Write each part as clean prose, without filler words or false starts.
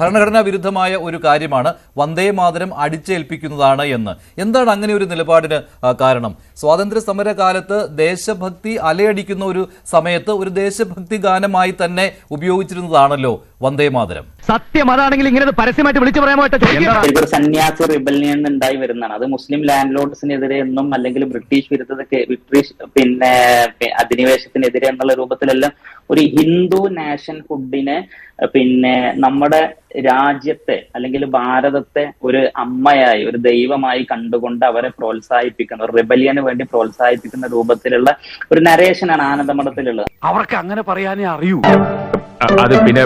ഭരണഘടനാ വിരുദ്ധമായ ഒരു കാര്യമാണ് വന്ദേ മാതരം അടിച്ചേൽപ്പിക്കുന്നതാണ് എന്ന്. എന്താണ് അങ്ങനെ ഒരു നിലപാടിന് കാരണം? സ്വാതന്ത്ര്യ സമര കാലത്ത് ദേശഭക്തി അലയടിക്കുന്ന ഒരു സമയത്ത് ഒരു ദേശഭക്തി ഗാനമായി തന്നെ ഉപയോഗിച്ചിരുന്നതാണല്ലോ വന്ദേ മാതരം. സത്യം അതാണെങ്കിൽ ഇങ്ങനെ പരസ്യമായിട്ട് വിളിച്ചു പറയാൻ ഇതൊരു സന്യാസി റിബല്യൻ ഉണ്ടായി വരുന്നതാണ്. അത് മുസ്ലിം ലാൻഡ് ലോഡ്സിനെതിരെ എന്നും അല്ലെങ്കിൽ ബ്രിട്ടീഷ് അധിനിവേശത്തിനെതിരെ എന്നുള്ള രൂപത്തിലെല്ലാം ഒരു ഹിന്ദു നാഷൻഹുഡിനെ നമ്മുടെ രാജ്യത്തെ അല്ലെങ്കിൽ ഭാരതത്തെ ഒരു അമ്മയായി ഒരു ദൈവമായി കണ്ടുകൊണ്ട് അവരെ പ്രോത്സാഹിപ്പിക്കുന്ന റിബല്യന് വേണ്ടി പ്രോത്സാഹിപ്പിക്കുന്ന രൂപത്തിലുള്ള ഒരു നരേഷനാണ് ആനന്ദമഠത്തിലുള്ളത്. അവർക്ക് അങ്ങനെ പറയാനേ അറിയൂ. അത് പിന്നെ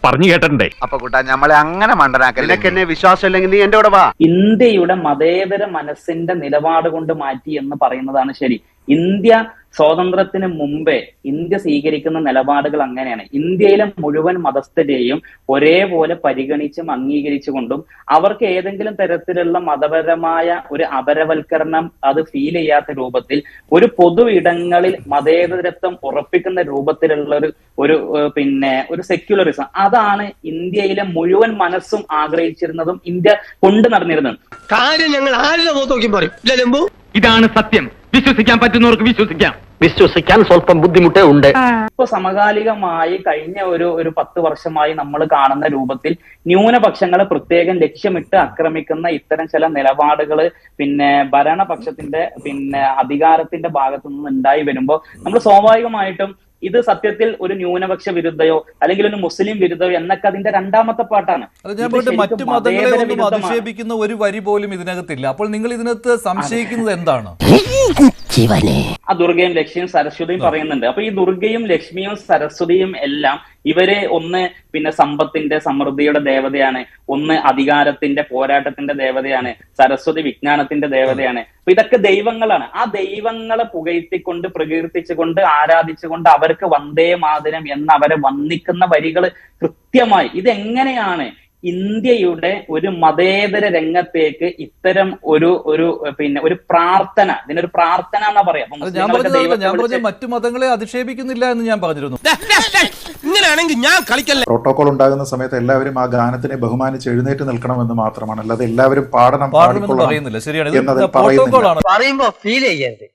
പറഞ്ഞു കേട്ടിട്ടുണ്ടേ. അപ്പൊ കൂട്ടാ നമ്മളെ അങ്ങനെ മണ്ടനാക്കല്ലേ. വിശ്വാസം ഇല്ലെങ്കിൽ നീ എന്റെ കൂടെ വാ. ഇന്ത്യയുടെ മതേതര മനസ്സിന്റെ നിലപാട് കൊണ്ട് മാറ്റി എന്ന് പറയുന്നതാണ് ശരി. ഇന്ത്യ സ്വാതന്ത്ര്യത്തിന് മുമ്പേ ഇന്ത്യ സ്വീകരിക്കുന്ന നിലപാടുകൾ അങ്ങനെയാണ്. ഇന്ത്യയിലെ മുഴുവൻ മതസ്ഥരെയും ഒരേപോലെ പരിഗണിച്ചും അംഗീകരിച്ചുകൊണ്ടും അവർക്ക് ഏതെങ്കിലും തരത്തിലുള്ള മതപരമായ ഒരു അപരവൽക്കരണം അത് ഫീൽ ചെയ്യാത്ത രൂപത്തിൽ ഒരു പൊതു ഇടങ്ങളിൽ മതേതരത്വം ഉറപ്പിക്കുന്ന രൂപത്തിലുള്ള ഒരു സെക്യുലറിസം അതാണ് ഇന്ത്യയിലെ മുഴുവൻ മനസ്സും ആഗ്രഹിച്ചിരുന്നതും ഇന്ത്യ കൊണ്ടു നടന്നിരുന്നത്. കാര്യം ഞങ്ങൾ ആരുടെ നോക്കി പറയും. ഇതാണ് സത്യം. വിശ്വസിക്കാൻ പറ്റുന്നവർക്ക് വിശ്വസിക്കാൻ സ്വല്പം ബുദ്ധിമുട്ടേ ഉണ്ട്. ഇപ്പൊ സമകാലികമായി കഴിഞ്ഞ ഒരു 10 വർഷമായി നമ്മൾ കാണുന്ന ന്യൂനപക്ഷങ്ങളെ പ്രത്യേകം ലക്ഷ്യമിട്ട് ആക്രമിക്കുന്ന ഇത്തരം ചില നിലപാടുകൾ ഭരണപക്ഷത്തിന്റെ അധികാരത്തിന്റെ ഭാഗത്തു നിന്ന് ഉണ്ടായി വരുമ്പോൾ നമ്മൾ സ്വാഭാവികമായിട്ടും ഇത് സത്യത്തിൽ ഒരു ന്യൂനപക്ഷ വിരുദ്ധയോ അല്ലെങ്കിൽ ഒരു മുസ്ലിം വിരുദ്ധയോ എന്നൊക്കെ അതിന്റെ രണ്ടാമത്തെ പാട്ടാണ്. മറ്റു മതങ്ങളെ ഒന്നും അധിക്ഷേപിക്കുന്ന ഒരു വരി പോലും ഇതിനകത്തില്ല. അപ്പോൾ നിങ്ങൾ ഇതിനകത്ത് സംശയിക്കുന്നത് എന്താണ്? ആ ദുർഗയും ലക്ഷ്മിയും സരസ്വതിയും പറയുന്നുണ്ട്. അപ്പൊ ഈ ദുർഗയും ലക്ഷ്മിയും സരസ്വതിയും എല്ലാം ഇവരെ ഒന്ന് സമ്പത്തിന്റെ സമൃദ്ധിയുടെ ദേവതയാണ്, ഒന്ന് അധികാരത്തിന്റെ പോരാട്ടത്തിന്റെ ദേവതയാണ്, സരസ്വതി വിജ്ഞാനത്തിന്റെ ദേവതയാണ്. അപ്പൊ ഇതൊക്കെ ദൈവങ്ങളാണ്. ആ ദൈവങ്ങളെ പുകഴ്ത്തിക്കൊണ്ട് പ്രകീർത്തിച്ചുകൊണ്ട് ആരാധിച്ചുകൊണ്ട് അവർക്ക് വന്ദേ മാതരം എന്ന് അവരെ വന്ദിക്കുന്ന വരികൾ കൃത്യമായി ഇതെങ്ങനെയാണ് ഇന്ത്യയുടെ ഒരു മതേതര രംഗത്തേക്ക് ഇത്തരം ഒരു പ്രാർത്ഥന, ഇതിനൊരു പ്രാർത്ഥന എന്നാ പറയാ. ഞാൻ പറഞ്ഞ മറ്റു മതങ്ങളെ അധിക്ഷേപിക്കുന്നില്ല എന്ന് ഞാൻ പറഞ്ഞിരുന്നു. ഇങ്ങനെയാണെങ്കിൽ ഞാൻ കളിക്കല്ലേ. പ്രോട്ടോകോൾ ഉണ്ടാകുന്ന സമയത്ത് എല്ലാവരും ആ ഗാനത്തിനെ ബഹുമാനിച്ച് എഴുന്നേറ്റ് നിൽക്കണമെന്ന് മാത്രമാണ്, അല്ലാതെ എല്ലാവരും പറയുന്നില്ല. ശരിയാണ്, പറയുമ്പോ ഫീൽ ചെയ്യരുത്.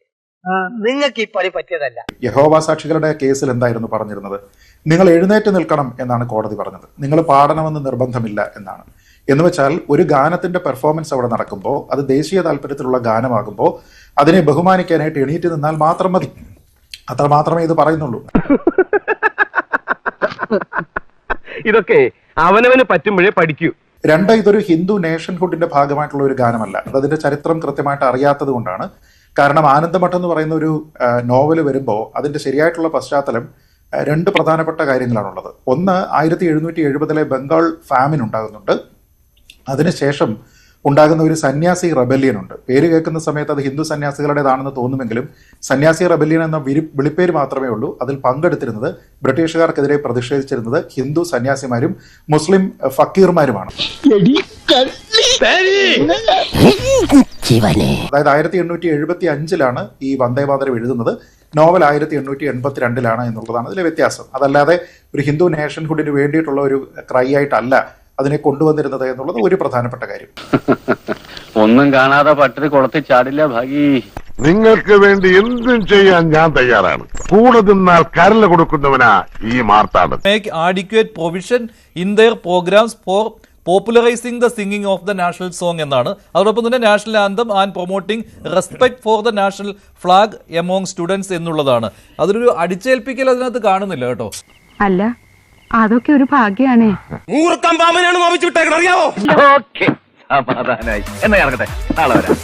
നിങ്ങൾക്ക് ഈ പണി പറ്റിയതല്ല. യഹോവ സാക്ഷികളുടെ കേസിൽ എന്തായിരുന്നു പറഞ്ഞിരുന്നത്? നിങ്ങൾ എഴുന്നേറ്റ് നിൽക്കണം എന്നാണ് കോടതി പറഞ്ഞത്. നിങ്ങൾ പാടണമെന്ന് നിർബന്ധമില്ല എന്നാണ്. എന്ന് വെച്ചാൽ ഒരു ഗാനത്തിന്റെ പെർഫോമൻസ് അവിടെ നടക്കുമ്പോൾ അത് ദേശീയ താല്പര്യത്തിലുള്ള ഗാനമാകുമ്പോൾ അതിനെ ബഹുമാനിക്കാനായിട്ട് എണീറ്റ് നിന്നാൽ മാത്രം മതി. അത്ര മാത്രമേ ഇത് പറയുന്നുള്ളൂ. ഇതൊക്കെ അവനവന് പറ്റുമ്പോഴേ പഠിക്കൂ. ഇതൊരു ഹിന്ദു നേഷൻഹുഡിന്റെ ഭാഗമായിട്ടുള്ള ഒരു ഗാനമല്ല. അതിന്റെ ചരിത്രം കൃത്യമായിട്ട് അറിയാത്തത് കൊണ്ടാണ്. കാരണം ആനന്ദമഠം എന്ന് പറയുന്ന ഒരു നോവൽ വരുമ്പോൾ അതിന്റെ ശരിയായിട്ടുള്ള പശ്ചാത്തലം 2 പ്രധാനപ്പെട്ട കാര്യങ്ങളാണുള്ളത്. ഒന്ന്, 1770 ബംഗാൾ ഫാമിൻ ഉണ്ടാകുന്നുണ്ട്. അതിനുശേഷം ഉണ്ടാകുന്ന ഒരു സന്യാസി റെബല്യൻ ഉണ്ട്. പേര് കേൾക്കുന്ന സമയത്ത് അത് ഹിന്ദു സന്യാസികളുടേതാണെന്ന് തോന്നുമെങ്കിലും സന്യാസി റെബല്യൻ എന്ന വിളിപ്പേര് മാത്രമേ ഉള്ളൂ. അതിൽ പങ്കെടുത്തിരുന്നത്, ബ്രിട്ടീഷുകാർക്കെതിരെ പ്രതിഷേധിച്ചിരുന്നത് ഹിന്ദു സന്യാസിമാരും മുസ്ലിം ഫക്കീർമാരുമാണ്. അതായത് 1875 ഈ വന്ദേ മാതരം എഴുതുന്നത്. നോവൽ 1882 എന്നുള്ളതാണ് അതിലെ വ്യത്യാസം. അതല്ലാതെ ഒരു ഹിന്ദു നേഷൻഹുഡിന് വേണ്ടിയിട്ടുള്ള ഒരു ക്രൈ ആയിട്ടല്ല അതിനെ കൊണ്ടുവന്നിരുന്നത് എന്നുള്ളത് ഒരു പ്രധാനപ്പെട്ട കാര്യം. ഒന്നും കാണാതെ പട്ടിണി കുളത്തിൽ ചാടില്ല ഭാഗി. നിങ്ങൾക്ക് വേണ്ടി എന്തും ചെയ്യാൻ ഞാൻ തയ്യാറാണ്. കൂടെ നിന്നാൽ കരല് കൊടുക്കുന്നവനാ ഈ Martand. Make adequate provision in their programs for popularizing the singing of the national song എന്നാണ്. അതോടൊപ്പം തന്നെ national anthem and promoting respect for the national flag among students എന്നുള്ളതാണ്. അതൊരു അടിച്ചേൽപ്പിക്കൽ അതിനകത്ത് കാണുന്നില്ല കേട്ടോ. അല്ല, അതൊക്കെ ഒരു ഭാഗ്യാണേ. അറിയാവോ? ഓക്കെ, സമാധാനായി. എന്നാ ഇറങ്ങട്ടെ, നാളെ വരാം.